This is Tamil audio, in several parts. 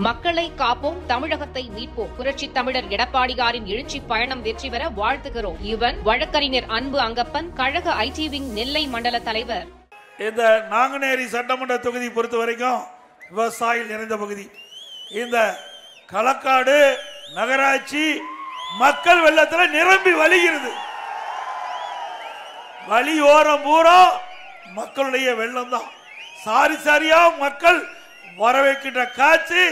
மக்களை காப்போம், தமிழகத்தை மீட்போம். புரட்சி தமிழர் எடப்பாடியாரின் எழுச்சி பயணம் வெற்றி பெற வாழ்த்துகிறோம். இவன் வழக்கறிஞர் அன்பு அங்கப்பன், கழக ஐடி விங் நெல்லை மண்டல தலைவர். இந்த நாங்குநேரி சட்டமன்ற தொகுதி பொறுத்த வரைக்கும் விவசாயிகள் நிறைந்த பகுதி. இந்த களக்காடு நகராட்சி மக்கள் வெள்ளத்தில் நிரம்பி வழிகிறது. வழியோரம் பூரா மக்களுடைய வெள்ளம் தான். சாரி சாரியா மக்கள் வரவேற்கின்ற காட்சி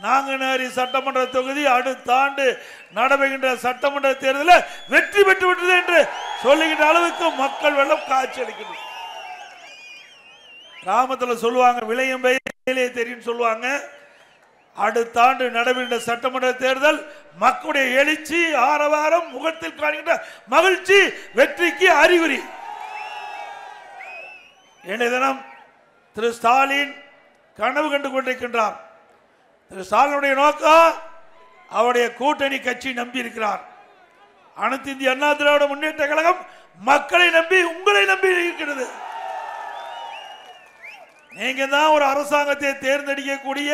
நாங்குநேரி சட்டமன்ற தொகுதி அடுத்த ஆண்டு நடைபெறுகின்ற சட்டமன்ற தேர்தலில் வெற்றி பெற்று விட்டது என்று சொல்லுகின்ற அளவுக்கு மக்கள் வெள்ளம் காட்சி அளிக்கிறது. கிராமத்தில் சொல்லுவாங்க, விளையும் பயிலே தெரியும் சொல்லுவாங்க. அடுத்த ஆண்டு நடைபெறுகின்ற சட்டமன்ற தேர்தல் மக்களுடைய எழுச்சி ஆரவாரம் முகத்தில் காணுகின்ற மகிழ்ச்சி வெற்றிக்கு அறிகுறி. இன்றைய தினம் திரு ஸ்டாலின் கனவு கண்டு கொண்டிருக்கின்றார். திரு ஸ்டாலினுடைய நோக்கம் அவருடைய கூட்டணி கட்சி நம்பி இருக்கிறார். அனைத்து இந்திய அண்ணா திராவிட முன்னேற்ற கழகம் மக்களை நம்பி உங்களை நம்பி இருக்கிறது. நீங்க தான் ஒரு அரசாங்கத்தை தேர்ந்தெடுக்கக்கூடிய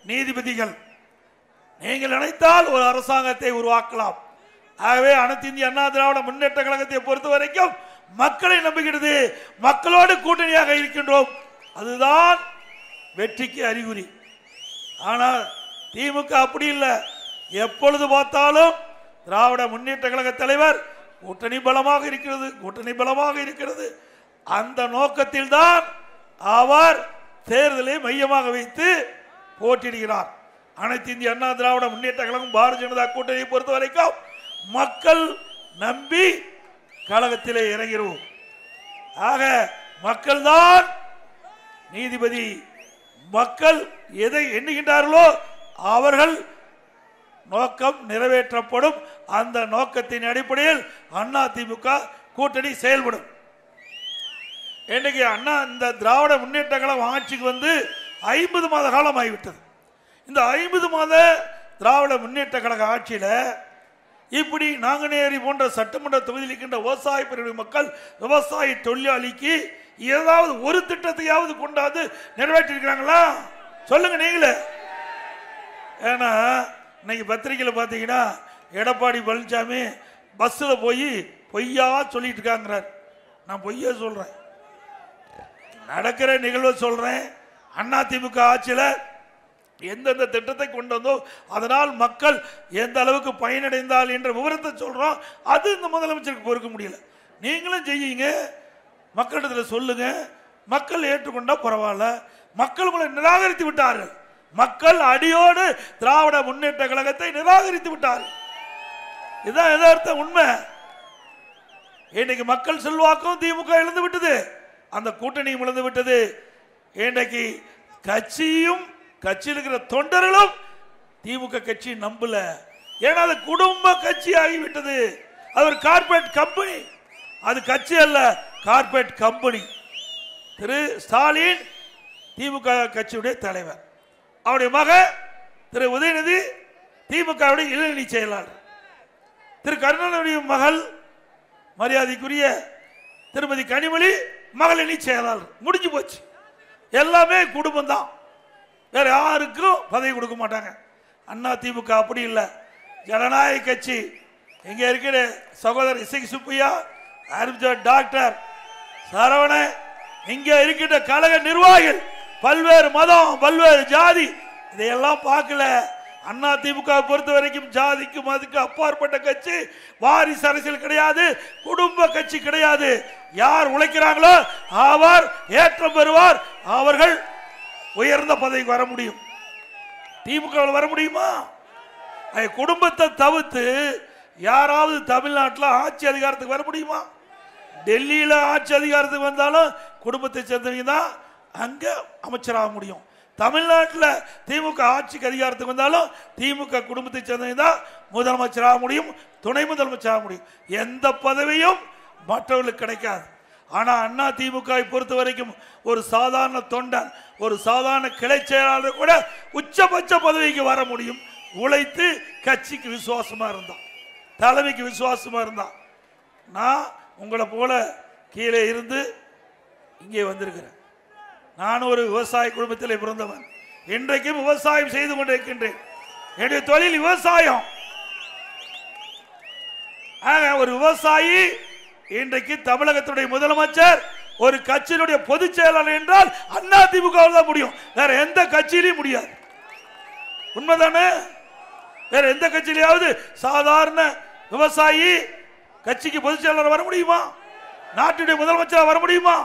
நீதிபதிகள். நீங்கள் நினைத்தால் ஒரு அரசாங்கத்தை உருவாக்கலாம். ஆகவே அனைத்து இந்திய அண்ணா திராவிட முன்னேற்ற கழகத்தை பொறுத்த வரைக்கும் மக்களை நம்புகிறது. மக்களோடு கூட்டணியாக இருக்கின்றோம். அதுதான் வெற்றிக்கு அறிகுறி. ஆனால் திமுக அப்படி இல்லை. எப்பொழுது பார்த்தாலும் திராவிட முன்னேற்ற கழக தலைவர் கூட்டணி பலமாக இருக்கிறது, கூட்டணி பலமாக இருக்கிறது. அந்த நோக்கத்தில் தான் அவர் தேர்தலை மையமாக வைத்து போட்டியிடுகிறார். அனைத்து இந்திய அண்ணா திராவிட முன்னேற்ற கழகம் பாரதிய ஜனதா கூட்டணியை பொறுத்த வரைக்கும் மக்கள் நம்பி கழகத்திலே இறங்கிறோம். ஆக மக்கள் தான் நீதிபதி. மக்கள் எதை எண்ணுகின்றார்களோ அவர்கள் நோக்கம் நிறைவேற்றப்படும். அந்த நோக்கத்தின் அடிப்படையில் அண்ணா திமுக கூட்டணி செயல்படும். இன்றைக்கு அண்ணா இந்த திராவிட முன்னேற்ற கழகம் ஆட்சிக்கு வந்து 50 மாத காலம் ஆகிவிட்டது. இந்த 50 மாத திராவிட முன்னேற்ற கழக ஆட்சியில் இப்படி நாங்குநேரி போன்ற சட்டமன்ற தொகுதியில் இருக்கின்ற விவசாய பிரிவு மக்கள், விவசாய தொழிலாளிக்கு ஏதாவது ஒரு திட்டத்தையாவது கொண்டாந்து நிறைவேற்றிருக்கிறாங்களா? சொல்லுங்க நீங்களே. ஏன்னா இன்னைக்கு பத்திரிகையில் பார்த்தீங்கன்னா எடப்பாடி பழனிசாமி பஸ்ஸில் போய் பொய்யா சொல்லிட்டு இருக்காங்கிறார். நான் பொய்யா சொல்றேன், நடக்கிற நிகழ்வை சொல்றேன். அண்ணா திமுக ஆட்சியில் எந்தெந்த திட்டத்தை கொண்டு வந்தோ அதனால் மக்கள் எந்த அளவுக்கு பயனடைந்தால் என்ற விவரத்தை சொல்றோம். அது இந்த முதலமைச்சருக்கு பொறுக்க முடியல. நீங்களும் செய்யுங்க, மக்களிடத்தில் சொல்லுங்க. மக்கள் ஏற்றுக்கொண்டா பரவாயில்ல. மக்கள் உங்களை நிராகரித்து விட்டார்கள். மக்கள் அடியோடு திராவிட முன்னேற்ற கழகத்தை நிராகரித்து விட்டார்கள். இதுதான் யதார்த்த உண்மை. இன்னைக்கு மக்கள் செல்வாக்கும் திமுக இழந்து விட்டது, அந்த கூட்டணியும் இழந்து விட்டது. இன்றைக்கு கட்சியும் கட்சியில் இருக்கிற தொண்டர்களும் திமுக கட்சி நம்பல. ஏன்னா அது குடும்ப கட்சி ஆகிவிட்டது. அது ஒரு கார்பரேட் கம்பெனி. அது கட்சி அல்ல, கார்பரேட் கம்பெனி. திரு ஸ்டாலின் திமுக கட்சியுடைய தலைவர். அவருடைய மகன் திரு உதயநிதி திமுகவுடைய இளைஞரணி செயலாளர். திரு கருணாநிதியுடைய மகள் மரியாதைக்குரிய திருமதி கனிமொழி மகளிரணி செயலாளர். முடிஞ்சு போச்சு. எல்லாமே குடும்பம் தான், வேற யாருக்கும் பதவி கொடுக்க மாட்டாங்க. அண்ணா திமுக அப்படி இல்லை, ஜனநாயக கட்சி. இங்க இருக்கிற சகோதரர் இசை சுப்பையா, டாக்டர் சரவண, இங்க இருக்கின்ற கழக நிர்வாகிகள் பல்வேறு மதம் பல்வேறு ஜாதி இதையெல்லாம் பார்க்கல. அண்ணா திமுக பொறுத்த வரைக்கும் ஜாதிக்கு மதத்துக்கு அப்பாற்பட்ட கட்சி. வாரிசு அரசியல் கிடையாது, குடும்ப கட்சி கிடையாது. யார் உழைக்கிறாங்களோ அவர் ஏற்றம் பெறுவார். அவர்கள் உயர்ந்த பதவிக்கு வர முடியும். திமுக வர முடியுமா? குடும்பத்தை தவிர்த்து யாராவது தமிழ்நாட்டில் ஆட்சி அதிகாரத்துக்கு வர முடியுமா? டெல்லியில் ஆட்சி அதிகாரத்துக்கு வந்தாலும் குடும்பத்தை சேர்ந்தவங்க தான் அங்க அமைச்சராக முடியும். தமிழ்நாட்டில் திமுக ஆட்சிக்கு அதிகாரத்துக்கு வந்தாலும் திமுக குடும்பத்தை சேர்ந்தவங்க தான் முதலமைச்சராக முடியும், துணை முதலமைச்சராக முடியும். எந்த பதவியும் மற்றவர்களுக்கு கிடைக்காது. ஆனால் அண்ணா திமுக பொறுத்த வரைக்கும் ஒரு சாதாரண தொண்டன், ஒரு சாதாரண கிளை செயலாளர் கூட உச்சபட்ச பதவிக்கு வர முடியும். உழைத்து கட்சிக்கு விசுவாசமா இருந்தான், தலைமைக்கு விசுவாசமா இருந்தான். நான் உங்களை போல கீழே இருந்து இங்கே வந்திருக்கிறேன். நான் ஒரு விவசாய குடும்பத்தில் பிறந்தவன். இன்றைக்கும் விவசாயம் செய்து கொண்டிருக்கின்றேன். என்னுடைய தொழில் விவசாயம். ஒரு விவசாயி இன்றைக்கு தமிழகத்துடைய முதலமைச்சர் ஒரு கட்சியினுடைய பொதுச் செயலாளர் என்றால் அதிமுக தான் முடியும், வேற எந்த கட்சியிலையும் முடியாது. உண்மைதானே? வேற எந்த கட்சியிலாவது சாதாரண விவசாயி கட்சிக்கு பொதுச் செயலாளர் வர முடியுமா? நாட்டுடைய முதலமைச்சர் வர முடியுமா?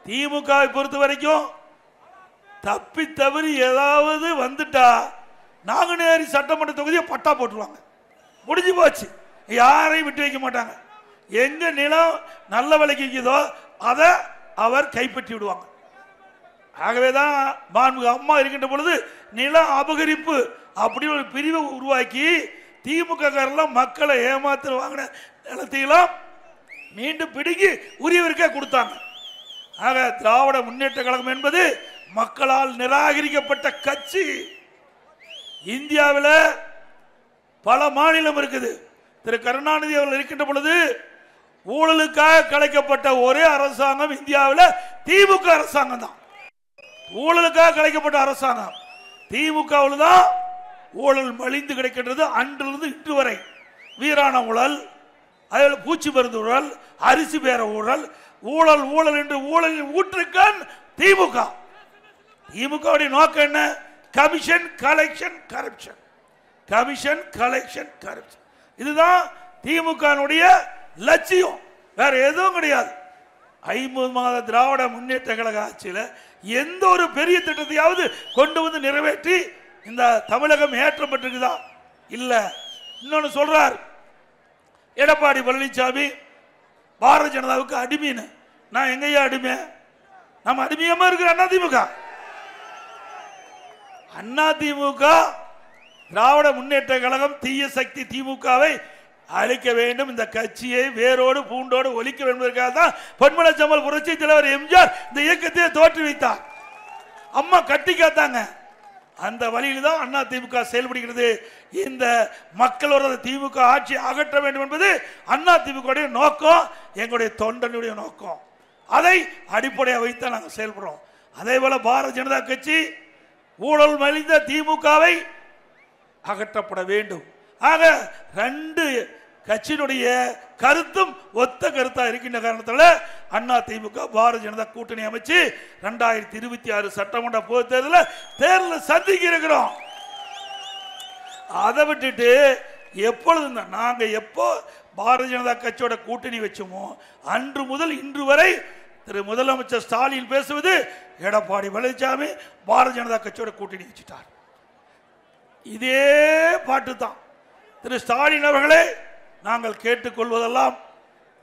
திமுகவை பொறுத்த வரைக்கும் தப்பி தவறி ஏதாவது வந்துட்டா நாங்குநேரி சட்டமன்ற தொகுதியை பட்டா போட்டுருவாங்க, முடிஞ்சு போச்சு. யாரையும் விட்டு வைக்க மாட்டாங்க. எங்க நிலம் நல்ல விலைக்கு விற்குதோ அதை அவர் கைப்பற்றி விடுவாங்க. ஆகவேதான் மாண்புமிகு அம்மா இருக்கின்ற பொழுது நில அபகரிப்பு அப்படி ஒரு பிரிவை உருவாக்கி திமுக மக்களை ஏமாத்து வாங்கின நிலத்தையெல்லாம் மீண்டும் பிடுங்கி உரியவருக்கே கொடுத்தாங்க. ஆக திராவிட முன்னேற்ற கழகம் என்பது மக்களால் நிராகரிக்கப்பட்ட கட்சி. இந்தியாவில் பல மாநிலம் இருக்குது. திரு கருணாநிதி அவர்கள் இருக்கின்ற பொழுது ஊழலுக்காக கலைக்கப்பட்ட ஒரே அரசாங்கம் இந்தியாவில் திமுக அரசாங்கம் தான். ஊழலுக்காக கலைக்கப்பட்ட அரசாங்கம் திமுகவில் தான். ஊழல் மலிந்து கிடைக்கின்றது அன்றிலிருந்து இன்று வரை. வீராண ஊழல், அதில் பூச்சி மருந்து ஊழல், அரிசி பேர ஊழல், ஊழல் ஊழல் என்று ஊழலின் ஊற்றுக்கண் திமுக. திமுகவுடைய நோக்கம் என்ன? Commission collection corruption, commission collection corruption. இதுதான் திமுக லட்சியம், வேற எதுவும் கிடையாது. 50 மாத திராவிட முன்னேற்ற கழக ஆட்சியில் எந்த ஒரு பெரிய திட்டத்தையாவது கொண்டு வந்து நிறைவேற்றி இந்த தமிழகம் ஏற்றப்பட்டிருக்குதா? இல்ல. இன்னொன்னு சொல்றார் எடப்பாடி பழனிசாமி பாரதிய ஜனதாவுக்கு அடிமைன்னு. நான் எங்கேயா அடிமை? நம்ம அடிமையமா இருக்கிற அதிமுக. அதிமுக திராவிட முன்னேற்ற கழகம் தீய சக்தி திமுகவை அழிக்க வேண்டும், இந்த கட்சியை வேரோடு பூண்டோடு ஒழிக்க வேண்டும் என்பதற்காக தான் பொன்மலை செம்மல் புரட்சி தலைவர் எம்ஜிஆர் இந்த இயக்கத்தை தோற்றுவித்தார். அம்மா கட்டி காத்தாங்க. அந்த வழியில் தான் அதிமுக செயல்படுகிறது. இந்த மக்களோட திமுக ஆட்சி அகற்ற வேண்டும் என்பது அதிமுக நோக்கம், எங்களுடைய தொண்டனுடைய நோக்கம். அதை அடிப்படையாக வைத்து நாங்கள் செயல்படுறோம். அதே போல பாரதிய ஜனதா கட்சி ஊழல் மலிந்த திமுகவை அகற்றப்பட வேண்டும். ஆக ரெண்டு கட்சியினுடைய கருத்தும் ஒத்த கருத்தா இருக்கின்ற காரணத்தால் அதிமுக பாரதிய ஜனதா கூட்டணி அமைச்சு 2026 சட்டமன்ற பொது தேர்தலை சந்திக்க இருக்கிறோம். அதை விட்டுட்டு எப்பொழுது நாங்க எப்போ பாரதிய ஜனதா கட்சியோட கூட்டணி வச்சோமோ அன்று முதல் இன்று வரை திரு முதலமைச்சர் ஸ்டாலின் பேசுவது எடப்பாடி பழனிசாமி பாரதிய ஜனதா கட்சியோட கூட்டணி வச்சுட்டார். இதே பாட்டு தான். திரு ஸ்டாலின் அவர்களே, நாங்கள் கேட்டுக்கொள்வதெல்லாம்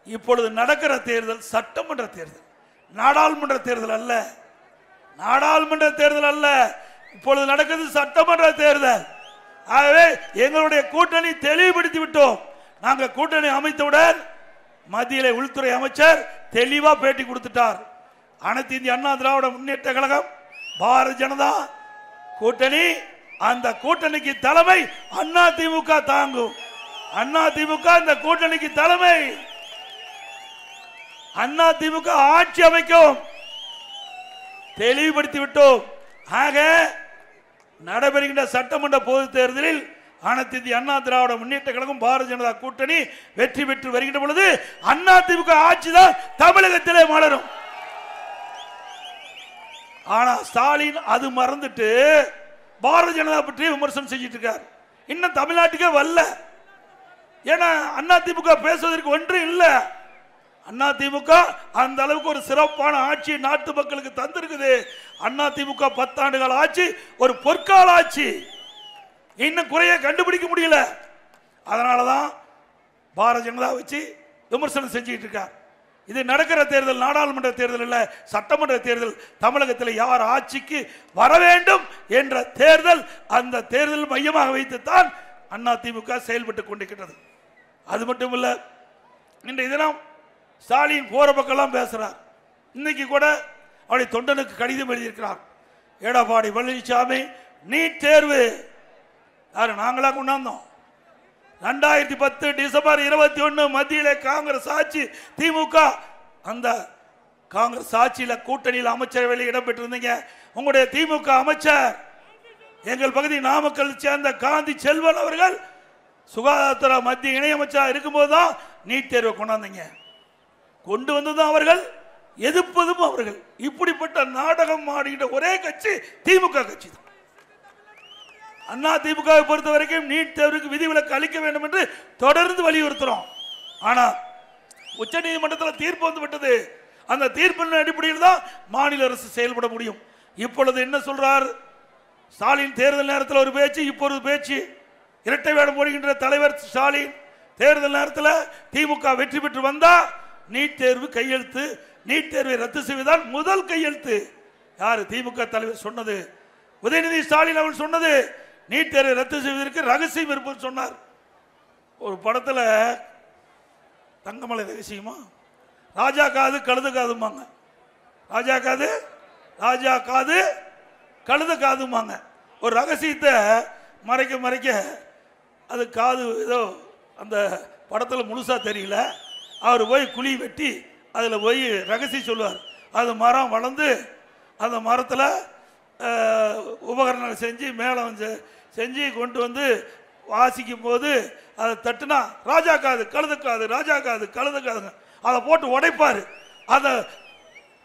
இப்பொழுது நடக்கிற தேர்தல் சட்டமன்ற தேர்தல், நாடாளுமன்ற தேர்தல் அல்ல. நாடாளுமன்ற தேர்தல் அல்ல, இப்பொழுது நடக்கிறது சட்டமன்ற தேர்தல். ஆகவே எங்களுடைய கூட்டணி தெளிவுபடுத்தி விட்டோம். நாங்கள் கூட்டணி அமைத்தவுடன் மத்தியிலே உள்துறை அமைச்சர் தெளிவா பேட்டி கொடுத்துட்டார். அனைத்து இந்திய அண்ணா திராவிட முன்னேற்ற கழகம் பாரதிய ஜனதா கூட்டணி, அந்த கூட்டணிக்கு தலைமை அதிமுக தாங்கும். அதிமுக இந்த கூட்டணிக்கு தலைமை. அதிமுக ஆட்சி அமைக்கும். தெளிவுபடுத்தி விட்டோம். ஆக நடைபெறுகின்ற சட்டமன்ற பொது தேர்தலில் அனைத்து இந்திய அண்ணா திராவிட முன்னேற்ற கழகம் பாரதிய ஜனதா கூட்டணி வெற்றி பெற்று வருகின்ற பொழுது அதிமுக ஆட்சி தான் தமிழகத்திலே மலரும். ஆனா ஸ்டாலின் அது மறந்துட்டு பாரதிய ஜனதா பற்றி விமர்சனம் செஞ்சிட்டு இருக்கார். இன்னும் தமிழ்நாட்டுக்கே வரல. ஏன்னா அதிமுக பேசுவதற்கு ஒன்றும் இல்லை. அதிமுக அந்த அளவுக்கு ஒரு சிறப்பான ஆட்சி நாட்டு மக்களுக்கு தந்திருக்குது. அதிமுக 10 ஆண்டுகள் ஆட்சி ஒரு பொற்கால ஆட்சி. இன்னும் குறைய கண்டுபிடிக்க முடியல. அதனாலதான் பாரதிய ஜனதா வச்சு விமர்சனம் செஞ்சுட்டு இருக்கார். இது நடக்கிற தேர்தல் நாடாளுமன்ற தேர்தல் இல்ல, சட்டமன்ற தேர்தல். தமிழகத்தில் யார் ஆட்சிக்கு வர வேண்டும் என்ற தேர்தல். அந்த தேர்தல் மையமாக வைத்துத்தான் அதிமுக செயல்பட்டு கொண்டிருக்கிறது. அது மட்டும் இல்ல, இன்றைய தினம் ஸ்டாலின் போற பக்கம்லாம் பேசுறார். இன்னைக்கு கூட அவருடைய தொண்டனுக்கு கடிதம் எழுதியிருக்கிறார். எடப்பாடி பழனிசாமி நீட் தேர்வு யாரு நாங்களா கொண்டாந்தோம். 2010 டிசம்பர் 21 மத்தியிலே காங்கிரஸ் ஆட்சி, திமுக அந்த காங்கிரஸ் ஆட்சியில் கூட்டணியில் அமைச்சரவையில் இடம்பெற்றிருந்தீங்க. உங்களுடைய திமுக அமைச்சர் எங்கள் பகுதி நாமக்கல் சேர்ந்த காந்தி செல்வன் அவர்கள் சுகாதாரத்துறை மத்திய இணையமைச்சர் இருக்கும்போது தான் நீட் தேர்வை கொண்டாந்தீங்க. கொண்டு வந்ததும் அவர்கள், எதிர்ப்பதும் அவர்கள். இப்படிப்பட்ட நாடகம் ஆடுகின்ற ஒரே கட்சி திமுக கட்சி தான். அண்ணா திமுகவை பொறுத்த வரைக்கும் நீட் தேர்வுக்கு விதிவிலக்கு அளிக்க வேண்டும் என்று தொடர்ந்து வலியுறுத்துறோம். ஆனா உச்ச நீதிமன்றத்தில் தீர்ப்பு வந்து விட்டது. அந்த தீர்ப்பின் அடிப்படையில் தான் மாநில அரசு செயல்பட முடியும். இப்பொழுது என்ன சொல்றார் ஸ்டாலின்? தேர்தல் நேரத்தில் ஒரு பேச்சு, இப்போ ஒரு பேச்சு. இரட்டை வேடம் போடுகின்ற தலைவர் ஸ்டாலின் தேர்தல் நேரத்தில் திமுக வெற்றி பெற்று வந்தா நீட் தேர்வு கையெழுத்து, நீட் தேர்வை ரத்து செய்வதால் முதல் கையெழுத்து. யாரு? திமுக தலைவர் சொன்னது. உதயநிதி ஸ்டாலின் அவர்கள் சொன்னது நீட் தேர்வை ரத்து செய்வதற்கு ரகசியம் இருப்பது சொன்னார். ஒரு படத்துல தங்கமலை ரகசியமா, ராஜா காது கழுத காதுமாங்க. ராஜா காது, ராஜா காது கழுத காதுமாங்க. ஒரு ரகசியத்தை மறைக்க மறைக்க அது காது ஏதோ அந்த படத்தில் முழுசா தெரியல. அவர் போய் குழி வெட்டி அதில் போய் ரகசியம் சொல்லுவார். அது மரம் வளர்ந்து அந்த மரத்தில் உபகரணங்கள் செஞ்சு மேலே செஞ்சு கொண்டு வந்து வாசிக்கும் போது அதை தட்டுனா ராஜா காது கழுத காது, ராஜா காது கழுத காதுங்க. அதை போட்டு உடைப்பார். அதை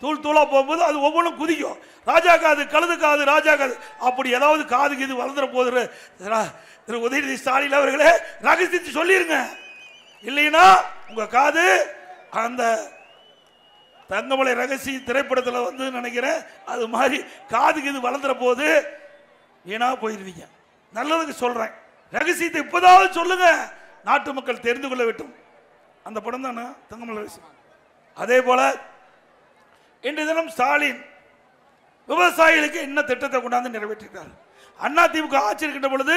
தூள் தூளா போகும்போது அது ஒவ்வொன்றும் குதிக்கும். ராஜா காது கழுது காது, ராஜா காது. அப்படி ஏதாவது காதுக்கு இது வளர்ந்துற போது திரு உதயநிதி ஸ்டாலின் அவர்களே ரகசியத்தை சொல்லிருங்க. இல்லைன்னா உங்க காது அந்த தங்கமலை ரகசிய திரைப்படத்தில் வந்து நினைக்கிறேன் அது மாதிரி காதுக்கு இது வளர்ந்துற போது வீணா போயிருவீங்க. நல்லதுக்கு சொல்றேன். ரகசியத்தை இப்போதாவது சொல்லுங்க, நாட்டு மக்கள் தெரிந்து கொள்ள வேண்டும். அந்த படம் தானே தங்கமலை ரகசியம். அதே போல இன்றைய தினம் ஸ்டாலின் விவசாயிகளுக்கு என்ன திட்டத்தை கொண்டாந்து நிறைவேற்றிருக்கார். அண்ணா திமுக ஆட்சி இருக்கின்ற பொழுது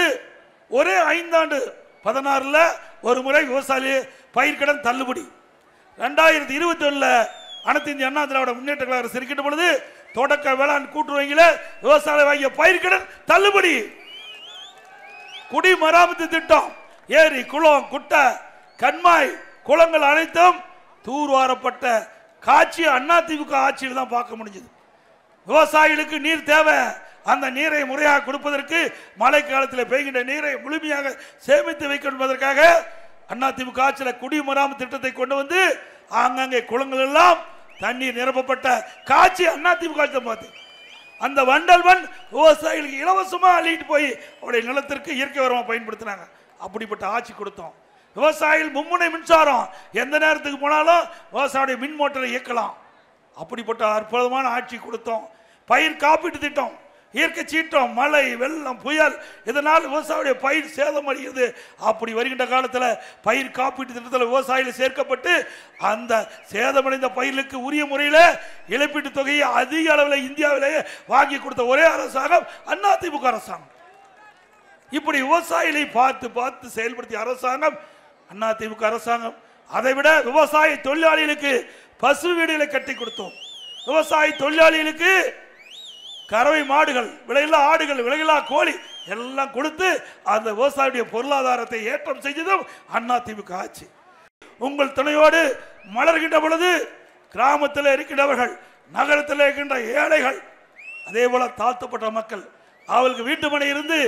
ஒரே 5 ஆண்டு 16ல் ஒரு முறை விவசாயி பயிர்க்கடன் தள்ளுபடி. 2021 அனைத்து இந்திய அண்ணா திராவிட முன்னேற்ற கழக அரசு இருக்கின்ற பொழுது தொடக்க வேளாண் கூட்டுறவுல விவசாய வாங்கிய பயிர்க்கடன் தள்ளுபடி. குடிமராமத்து திட்டம், ஏரி குளம் குட்டை கண்மாய் குளங்கள் அனைத்தும் தூர்வாரப்பட்ட காட்சி அண்ணா திமுக ஆட்சியில் தான் பார்க்க முடிஞ்சது. விவசாயிகளுக்கு நீர் தேவை. அந்த நீரை முறையாக கொடுப்பதற்கு மழை காலத்தில் பெய்கின்ற நீரை முழுமையாக சேமித்து வைக்க என்பதற்காக அண்ணா திமுக ஆட்சியில் குடிமராமத்து திட்டத்தை கொண்டு வந்து ஆங்காங்கே குளங்கள் எல்லாம் தண்ணீர் நிரப்பப்பட்ட காட்சி அண்ணா திமுக ஆட்சி பார்த்து அந்த வண்டல் மண் விவசாயிகளுக்கு இலவசமாக அள்ளிட்டு போய் அவருடைய நிலத்திற்கு இயற்கை உரமாக பயன்படுத்தினாங்க. அப்படிப்பட்ட ஆட்சி கொடுத்தோம். விவசாயிகள் மும்முனை மின்சாரம் எந்த நேரத்துக்கு போனாலும் விவசாயிய மின் மோட்டரை இயக்கலாம். அப்படிப்பட்ட அற்புதமான ஆட்சி கொடுத்தோம். பயிர் காப்பீட்டு திட்டம், இயற்கை சீற்றம், மழை வெள்ளம் புயல் இதனால் விவசாயிய பயிர் சேதம் அடைகிறது. அப்படி வருகின்ற காலத்தில் பயிர் காப்பீட்டு திட்டத்தில் விவசாயிகள் சேர்க்கப்பட்டு அந்த சேதமடைந்த பயிர்களுக்கு உரிய முறையில் இழப்பீட்டு தொகையை அதிக அளவில் இந்தியாவிலேயே வாங்கி கொடுத்த ஒரே அரசாங்கம் அண்ணா திமுக அரசாங்கம். இப்படி விவசாயிகளை பார்த்து பார்த்து செயல்படுத்திய அரசாங்கம் அண்ணா திமுக அரசாங்கம். அதை விட விவசாய தொழிலாளிகளுக்கு பசு வீடுகளை கட்டி கொடுத்தோம். விவசாய தொழிலாளிகளுக்கு கறவை மாடுகள், விலையில்லா ஆடுகள், விலையில்லா கோழி எல்லாம் கொடுத்து அந்த விவசாயியுடைய பொருளாதாரத்தை ஏற்றம் செய்ததும் அண்ணா திமுக ஆட்சி. உங்கள் துணையோடு மலர்கின்ற பொழுது கிராமத்தில் இருக்கின்றவர்கள், நகரத்தில் இருக்கின்ற ஏழைகள், அதே போல தாழ்த்தப்பட்ட மக்கள், அவர்களுக்கு வீட்டு மனை இருந்து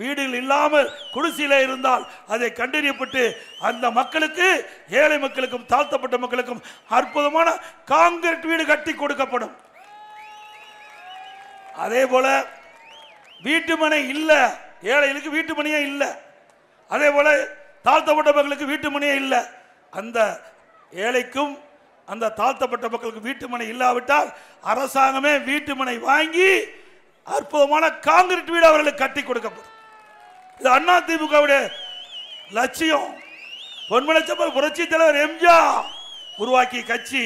வீடுகள் இல்லாமல் குடிசையில இருந்தால் அதை கண்டறியப்பட்டு அந்த மக்களுக்கு, ஏழை மக்களுக்கும் தாழ்த்தப்பட்ட மக்களுக்கும் அற்புதமான கான்கிரீட் வீடு கட்டி கொடுக்கப்படும். அதே போல வீட்டு மனை இல்ல, ஏழைகளுக்கு வீட்டு மனையே இல்ல. அதே போல தாழ்த்தப்பட்ட மக்களுக்கு வீட்டு மனையே இல்ல. அந்த ஏழைக்கும் அந்த தாழ்த்தப்பட்ட மக்களுக்கு வீட்டு மனை இல்லாவிட்டால் அரசாங்கமே வீட்டு மனை வாங்கி அற்புதமான கான்கிரீட் வீடு அவர்களுக்கு கட்டி கொடுக்கப்படும். இது அண்ணா திமுகவுடைய லட்சியம். பொன்மனச்சம்பல் புரட்சி தலைவர் எம்ஜிஆர் உருவாக்கிய கட்சி.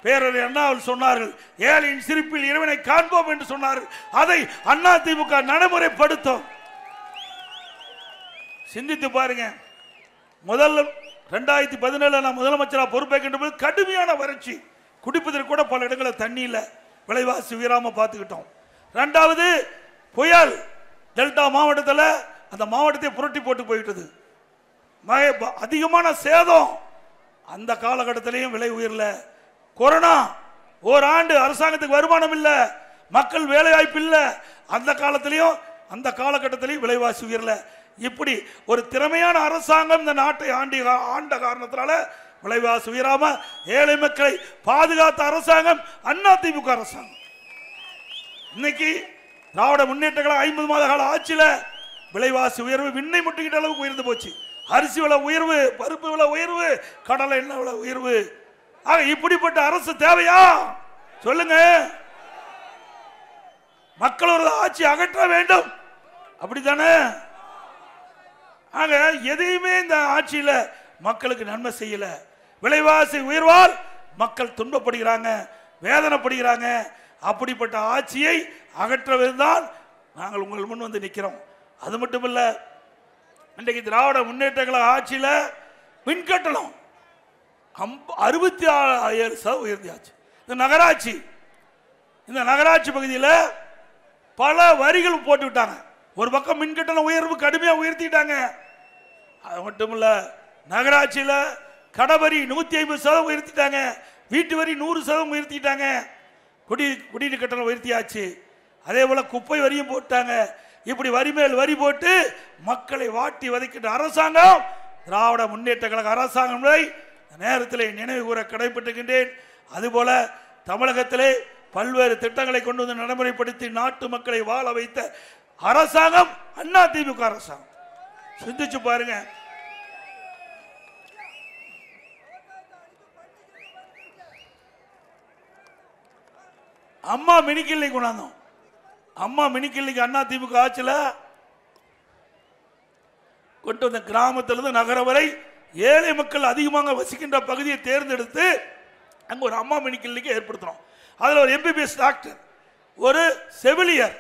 பேரறிஞர் அண்ணா அவர்கள் சொன்னார்கள், ஏழையின் சிரிப்பில் இறைவனை காண்போம் என்று சொன்னார்கள். அதை அண்ணா திமுக நடைமுறைப்படுத்தும். சிந்தித்து பாருங்க. முதல்ல 2017 நான் முதலமைச்சராக பொறுப்பேற்கின்ற போது கடுமையான வறட்சி, குடிப்பதற்கு கூட பல இடங்களில் தண்ணி இல்லை, விலைவாசி உயராம பார்த்துக்கிட்டோம். 2வது புயல் டெல்டா மாவட்டத்தில் அந்த மாவட்டத்தை புரட்டி போட்டு போயிட்டது. அதிகமான சேதம். அந்த காலகட்டத்திலையும் விலை உயரல. கொரோனா, ஓராண்டு அரசாங்கத்துக்கு வருமானம் இல்லை, மக்கள் வேலை வாய்ப்பு இல்லை. அந்த காலத்திலையும் அந்த காலகட்டத்திலையும் விலைவாசி உயரல. இப்படி ஒரு திறமையான அரசாங்கம் இந்த நாட்டை ஆண்ட காரணத்தினால விலைவாசி உயராம ஏழை மக்களை பாதுகாத்த அரசாங்கம் அதிமுக அரசாங்கம். இன்னைக்கு திராவிட முன்னேற்ற கழகம் 50 மாத கால ஆட்சியில விலைவாசி உயர்வு விண்ணை முட்டுகிட்ட அளவுக்கு உயர்ந்து போச்சு. அரிசி விலை உயர்வு, பருப்பு விலை உயர்வு, கடலை எண்ணெய் விலை உயர்வு. ஆக இப்படிப்பட்ட அரசு தேவையா சொல்லுங்க? மக்களோட ஆட்சி அகற்ற வேண்டும், அப்படித்தானே? ஆக எதையுமே இந்த ஆட்சியில மக்களுக்கு நன்மை செய்யல. விலைவாசி உயர்வால் மக்கள் துன்பப்படுகிறாங்க, வேதனைப்படுகிறாங்க. அப்படிப்பட்ட ஆட்சியை அகற்றதான் நாங்கள் உங்கள் முன் வந்து நிற்கிறோம். அது மட்டுமல்ல, இன்றைக்கு திராவிட முன்னேற்ற கழக ஆட்சியில மின் கட்டணம் 66% உயர்ந்தாச்சு. இந்த நகராட்சி பகுதியில் பல வரிகள் போட்டு விட்டாங்க. ஒரு பக்கம் மின் கட்டணம் உயர்வு கடுமையாக உயர்த்திட்டாங்க. அது மட்டும் இல்ல, நகராட்சியில் கடவரி 150% உயர்த்திட்டாங்க, வீட்டு வரி 100% உயர்த்திட்டாங்க, குடிநீர் கட்டணம் உயர்த்தியாச்சு. அதே போல குப்பை வரியும் போட்டாங்க. இப்படி வரி மேல் வரி போட்டு மக்களை வாட்டி வதைக்கின்ற அரசாங்கம் திராவிட முன்னேற்ற கழக அரசாங்கம் நேரத்தில் நினைவு கூற கடைபிடிக்கின்றேன். அதுபோல தமிழகத்திலே பல்வேறு திட்டங்களை கொண்டு வந்து நடைமுறைப்படுத்தி நாட்டு மக்களை வாழ வைத்த அரசாங்கம் அதிமுக அரசாங்கம். சிந்திச்சு பாருங்க. அம்மா மினிக்கிள்ளை கொண்டாந்தோம். அம்மா மினிக்கிள்ளைக்கு அதிமுக ஆட்சியில் கொண்டு வந்த கிராமத்திலிருந்து நகரம் வரை ஏழை மக்கள் அதிகமாக வசிக்கின்ற பகுதியை தேர்ந்தெடுத்து அங்கே ஒரு அம்மா மினிக்கிள்ளைக்கு ஏற்படுத்தணும். அதில் ஒரு MBBS டாக்டர், ஒரு செவிலியர்,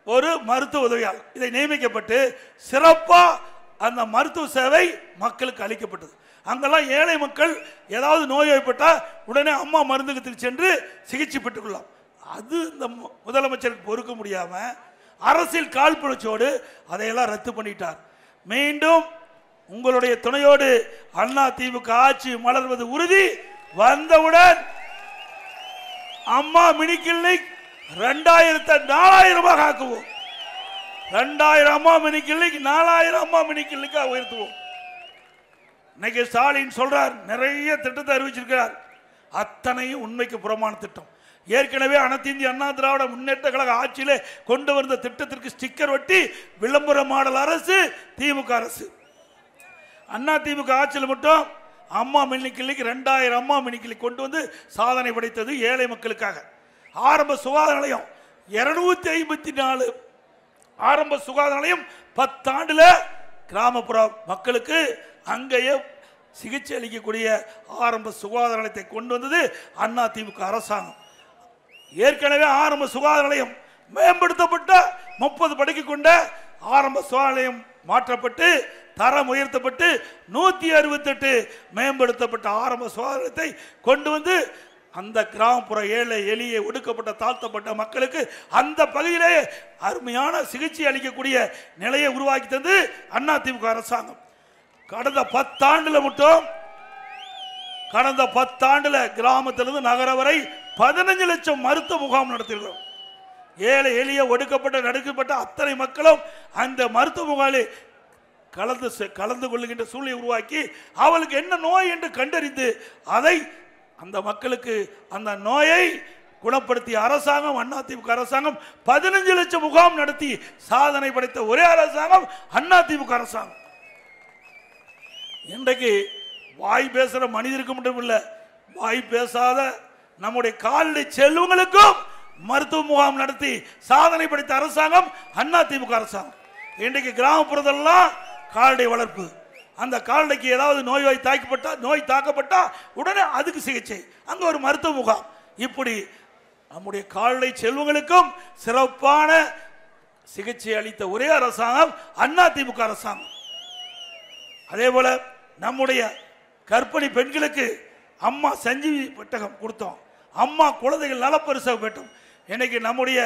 ஒரு மருத்துவ உதவியாளர் இதை நியமிக்கப்பட்டு சிறப்பாக அந்த மருத்துவ சேவை மக்களுக்கு அளிக்கப்பட்டது. அங்கெல்லாம் ஏழை மக்கள் ஏதாவது நோய்வாய்ப்பட்டால் உடனே அம்மா மருந்தகத்துக்கு சென்று சிகிச்சை பெற்றுக்கொள்ளலாம். அது இந்த முதலமைச்சருக்கு பொறுக்க முடியாம அரசியல் காழ்ப்புணர்ச்சியோடு அதையெல்லாம் ரத்து பண்ணிட்டார். மீண்டும் உங்களுடைய துணையோடு அதிமுக ஆட்சி மலர்வது உறுதி. வந்தவுடன் அம்மா மினி கிளினிக் 2000 ஆக்குவோம். 2000 அம்மா மினி கிளினிக் 4000 அம்மா மினி கிளினிக்கா உயர்த்துவோம். இன்னைக்கு ஸ்டாலின் சொல்றார், நிறைய திட்டத்தை அறிவிச்சிருக்கிறார். அத்தனையும் உண்மைக்கு புறமான திட்டம். ஏற்கனவே அனைத்து இந்திய அண்ணா திராவிட முன்னேற்ற கழக ஆட்சியிலே கொண்டு வந்த திட்டத்திற்கு ஸ்டிக்கர் ஒட்டி விளம்பர மாடல் அரசு திமுக அரசு. அதிமுக ஆட்சியில் மட்டும் அம்மா மினி கிளினிக் 2000 அம்மா மினி கிளினிக் கொண்டு வந்து சாதனை படைத்தது ஏழை மக்களுக்காக. ஆரம்ப சுகாதார நிலையம் 254 ஆரம்ப சுகாதார நிலையம் 10 ஆண்டுல கிராமப்புற மக்களுக்கு அங்கேயே சிகிச்சை அளிக்கக்கூடிய ஆரம்ப சுகாதார நிலையத்தை கொண்டு வந்தது அதிமுக அரசாங்கம். ஏற்கனவே ஆரம்ப சுகாதார நிலையம் மேம்படுத்தப்பட்ட 30 படுக்கை கொண்ட ஆரம்ப சுகாதார நிலையம் மாற்றப்பட்டு தரம் உயர்த்தப்பட்டு 168 மேம்படுத்தப்பட்ட ஆரம்ப சுகாதாரத்தை கொண்டு வந்து அந்த கிராமப்புற ஏழை எளிய ஒடுக்கப்பட்ட தாழ்த்தப்பட்ட மக்களுக்கு அந்த பகுதியிலே அருமையான சிகிச்சை அளிக்கக்கூடிய நிலையை உருவாக்கி தந்து அதிமுக அரசாங்கம். கடந்த 10 ஆண்டுல மட்டும் கிராமத்திலிருந்து நகர வரை 15 லட்சம் மருத்துவ முகாம் நடத்தியிருக்கிறோம். ஏழை எளிய ஒடுக்கப்பட்ட நடுக்கப்பட்ட அத்தனை மக்களும் அந்த மருத்துவ முகாமில் கலந்து கொள்ளுகின்ற சூழ்நிலை உருவாக்கி அவளுக்கு என்ன நோய் என்று கண்டறிந்து அதை அந்த மக்களுக்கு அந்த நோயை குணப்படுத்திய அரசாங்கம் அதிமுக அரசாங்கம். 15 லட்சம் முகாம் நடத்தி சாதனை படைத்த ஒரே அரசாங்கம் அதிமுக அரசாங்கம். இன்றைக்கு வாய் பேசுற மனிதருக்கு மட்டும் இல்ல, வாய் பேசாத நம்முடைய கால்நடை செல்வங்களுக்கும் மருத்துவ முகாம் நடத்தி சாதனை படைத்த அரசாங்கம் அதிமுக அரசாங்கம். இன்றைக்கு கிராமப்புறத்தெல்லாம் கால்நடை வளர்ப்பு, அந்த கால்நடைக்கு ஏதாவது நோய் தாக்கப்பட்டா உடனே அதுக்கு சிகிச்சை, அங்க ஒரு மருத்துவ முகாம். இப்படி நம்முடைய கால்நடை செல்வங்களுக்கும் சிறப்பான சிகிச்சை அளித்த ஒரே அரசாங்கம் அதிமுக அரசாங்கம். அதே போல நம்முடைய கர்ப்பிணி பெண்களுக்கு அம்மா சஞ்சீவி பெட்டகம் கொடுத்தோம், அம்மா குழந்தைகள் நலப்பரிசு பெற்றோம். இன்னைக்கு நம்முடைய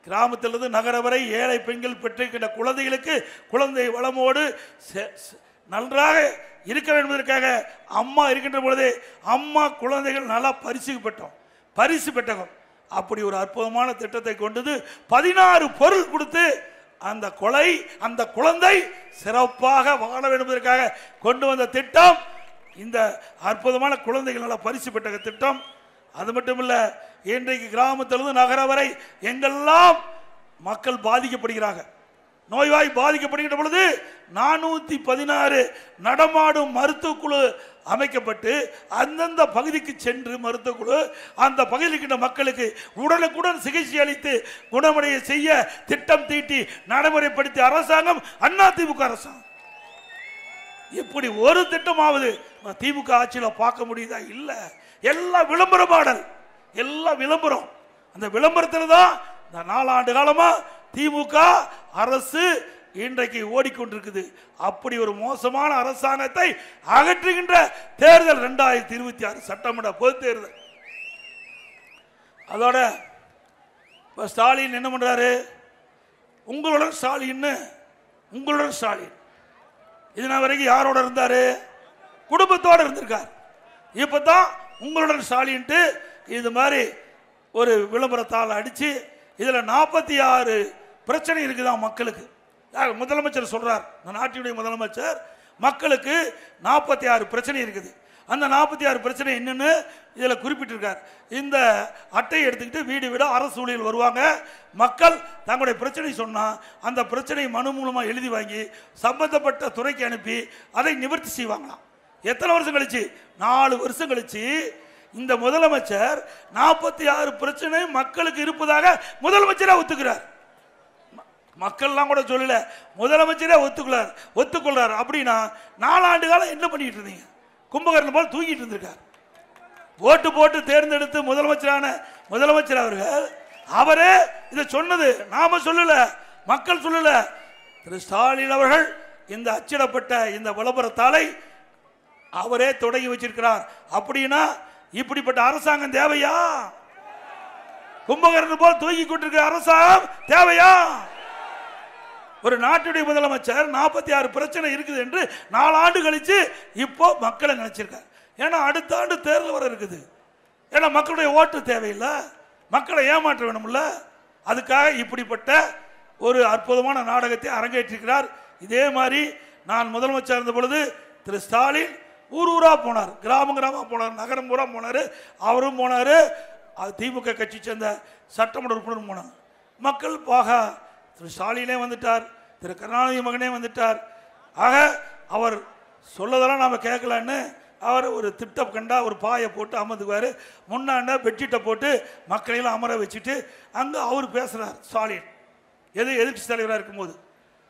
கிராமத்திலிருந்து நகர வரை ஏழை பெண்கள் பெற்றிருக்கின்ற குழந்தைகளுக்கு குழந்தை வளமோடு நன்றாக இருக்க வேண்டும் என்பதற்காக அம்மா இருக்கின்ற பொழுதே அம்மா குழந்தைகள் நல பரிசு பெற்றோம், பரிசு பெட்டகம். அப்படி ஒரு அற்புதமான திட்டத்தை கொண்டது. 16 பொருள் கொடுத்து அந்த குழந்தை சிறப்பாக வாழ வேண்டும் என்பதற்காக கொண்டு வந்த திட்டம் இந்த அற்புதமான குழந்தைகள் பரிசு பெற்ற திட்டம். அது மட்டுமல்ல, இன்றைக்கு கிராமத்திலிருந்து நகர வரை எங்கெல்லாம் மக்கள் பாதிக்கப்படுகிறாங்க, நோய்வாய் பாதிக்கப்படுகின்ற பொழுது 416 நடமாடும் மருத்துவக்குழு அமைக்கப்பட்டு அந்தந்த பகுதிக்கு சென்று மருத்துவக்குழு அந்த பகுதியில் இருக்கின்ற மக்களுக்கு உடனுக்குடன் சிகிச்சை அளித்து குணமடைய செய்ய திட்டம் தீட்டி நடைமுறைப்படுத்திய அரசாங்கம் அதிமுக அரசாங்கம். இப்படி ஒரு திட்டமாவது திமுக ஆட்சியில் பார்க்க முடியுதா? இல்ல. எல்லாம் விளம்பர மாடல், எல்லாம் விளம்பரம். அந்த விளம்பரத்தில் தான் இந்த 4 ஆண்டு காலமா திமுக அரசு இன்றைக்கு ஓடிக்கொண்டிருக்குது. அப்படி ஒரு மோசமான அரசாங்கத்தை அகற்றுகின்ற தேர்தல் 2026 சட்டமன்ற பொது தேர்தல். அதோட ஸ்டாலின் என்ன பண்றாரு? உங்களுடன் ஸ்டாலின் இதன வரைக்கும் யாரோட இருந்தாரு? குடும்பத்தோட இருந்திருக்கார். இப்பதான் உங்களுடன் ஸ்டாலின் இது மாதிரி ஒரு விளம்பரத்தால் அடிச்சு இதுல 46 பிரச்சனை இருக்குதான் மக்களுக்கு. முதலமைச்சர் சொல்றார், இந்த நாட்டினுடைய முதலமைச்சர் மக்களுக்கு 46 பிரச்சனை இருக்குது. அந்த 46 பிரச்சனை என்னன்னு இதுல குறிப்பிட்டிருக்கார். இந்த அட்டையை எடுத்துக்கிட்டு வீடு வீடு அரசு ஊழியர்கள் வருவாங்க. மக்கள் தங்களுடைய பிரச்சனை சொன்னா அந்த பிரச்சனை மனு மூலமா எழுதி வாங்கி சம்பந்தப்பட்ட துறைக்கு அனுப்பி அதை நிவர்த்தி செய்வாங்களாம். எத்தனை வருஷம் கழிச்சு? 4 வருஷம் கழிச்சு இந்த முதலமைச்சர் 46 பிரச்சனை மக்களுக்கு இருப்பதாக முதலமைச்சரே ஒத்துக்கிறார். மக்கள்லாம் கூட சொல்லல, முதலமைச்சரே ஒத்துக்கொள்றார். அப்படின்னா 4 ஆண்டு காலம் என்ன பண்ணிட்டு இருந்தீங்க? கும்பகர்ணன் போல் தூங்கிட்டு இருந்திருக்கார். ஓட்டு போட்டு தேர்ந்தெடுத்து முதலமைச்சர் அவர்கள் அவரே இதை சொன்னது, நாம சொல்லல, மக்கள் சொல்லல. திரு ஸ்டாலின் அவர்கள் இந்த அச்சிடப்பட்ட இந்த விளம்பரத்தாலை அவரே தொடங்கி வச்சிருக்கிறார். அப்படின்னா இப்படிப்பட்ட அரசாங்கம் தேவையா? கும்பகர்ணன் போல் தூங்கி கொண்டிருக்கிற அரசாங்கம் தேவையா? ஒரு நாட்டுடைய முதலமைச்சர் 46 பிரச்சனை இருக்குது என்று 4 ஆண்டு கழிச்சு இப்போ மக்களை நினைச்சிருக்கார். ஏன்னா அடுத்த ஆண்டு தேர்தல் வர இருக்குது. ஏன்னா மக்களுடைய ஓட்டு தேவையில்லை, மக்களை ஏமாற்ற வேணும்ல. அதுக்காக இப்படிப்பட்ட ஒரு அற்புதமான நாடகத்தை அரங்கேற்றிருக்கிறார். இதே மாதிரி நான் முதலமைச்சர் இருந்த பொழுது திரு ஸ்டாலின் ஊரா போனார், கிராம போனார், நகரம் பூரா போனார். அவரும் போனார், திமுக கட்சி சேர்ந்த சட்டமன்ற உறுப்பினர் போனார். மக்கள் திரு ஸ்டாலினே வந்துட்டார், திரு கருணாநிதி மகனே வந்துட்டார். ஆக அவர் சொல்லதெல்லாம் நாம கேட்கலான்னு அவர் ஒரு திட்டம் கண்டா ஒரு பாயை போட்டு அமர்ந்துக்குவார். முன்னாண்ட பெட்ஷீட்டை போட்டு மக்களையெல்லாம் அமர வச்சுட்டு அங்கே அவர் பேசுகிறார். ஸ்டாலின் எதிர்கட்சி தலைவராக இருக்கும்போது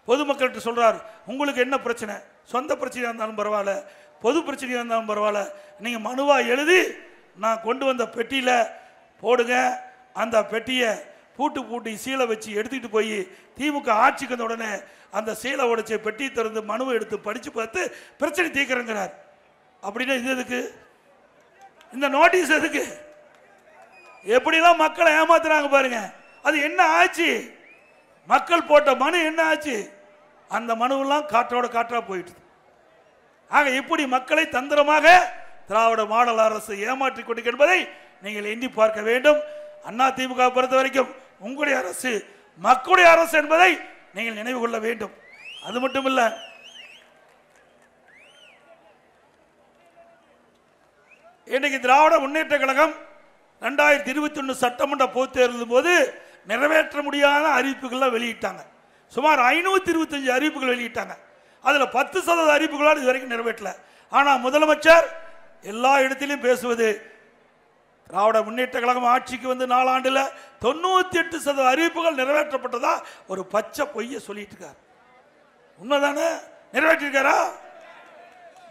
பொதுமக்கள்கிட்ட சொல்கிறார், உங்களுக்கு என்ன பிரச்சனை? சொந்த பிரச்சனையாக இருந்தாலும் பரவாயில்ல, பொது பிரச்சனையாக இருந்தாலும் பரவாயில்ல, நீங்கள் மனுவாக எழுதி நான் கொண்டு வந்த பெட்டியில் போடுங்க. அந்த பெட்டியை பூட்டி சீலை வச்சு எடுத்துக்கிட்டு போய் திமுக ஆட்சிக்கு வந்த உடனே அந்த சீலை உடைச்ச பெட்டி திறந்து மனுவை எடுத்து படித்து பார்த்து பிரச்சனை தீர்க்கிறேங்கிறார். அப்படின்னா இது எதுக்கு? இந்த நோட்டீஸ் எதுக்கு? எப்படிலாம் மக்களை ஏமாத்துறாங்க பாருங்க. அது என்ன ஆச்சு? மக்கள் போட்ட மனு என்ன ஆச்சு? அந்த மனுவெல்லாம் காற்றா போயிட்டு. ஆக இப்படி மக்களை தந்திரமாக திராவிட மாடல் அரசு ஏமாற்றிக் கொண்டு என்பதை நீங்கள் எண்ணி பார்க்க வேண்டும். அண்ணா திமுக பொறுத்த வரைக்கும் உங்களுடைய அரசு மக்களுடைய அரசு என்பதை நீங்கள் நினைவு கொள்ள வேண்டும். அது மட்டுமல்ல, இன்றைக்கு திராவிட முன்னேற்ற கழகம் 2021 சட்டமன்ற பொதுத் தேர்தல் போது நிறைவேற்ற முடியாத அறிவிப்புகள் வெளியிட்டாங்க. சுமார் 525 அறிவிப்புகள் வெளியிட்டாங்க. அதுல 10% அறிவிப்புகளால் இதுவரைக்கும் நிறைவேற்றல. ஆனா முதலமைச்சர் எல்லா இடத்திலும் பேசுவது, திராவிட முன்னேற்ற கழகம் ஆட்சிக்கு வந்து 4 ஆண்டுல 98% அறிவிப்புகள் நிறைவேற்றப்பட்டதா ஒரு பச்சை பொய்ய சொல்லிட்டு இருக்கார். உண்மைதானே? நிறைவேற்றிருக்காரா?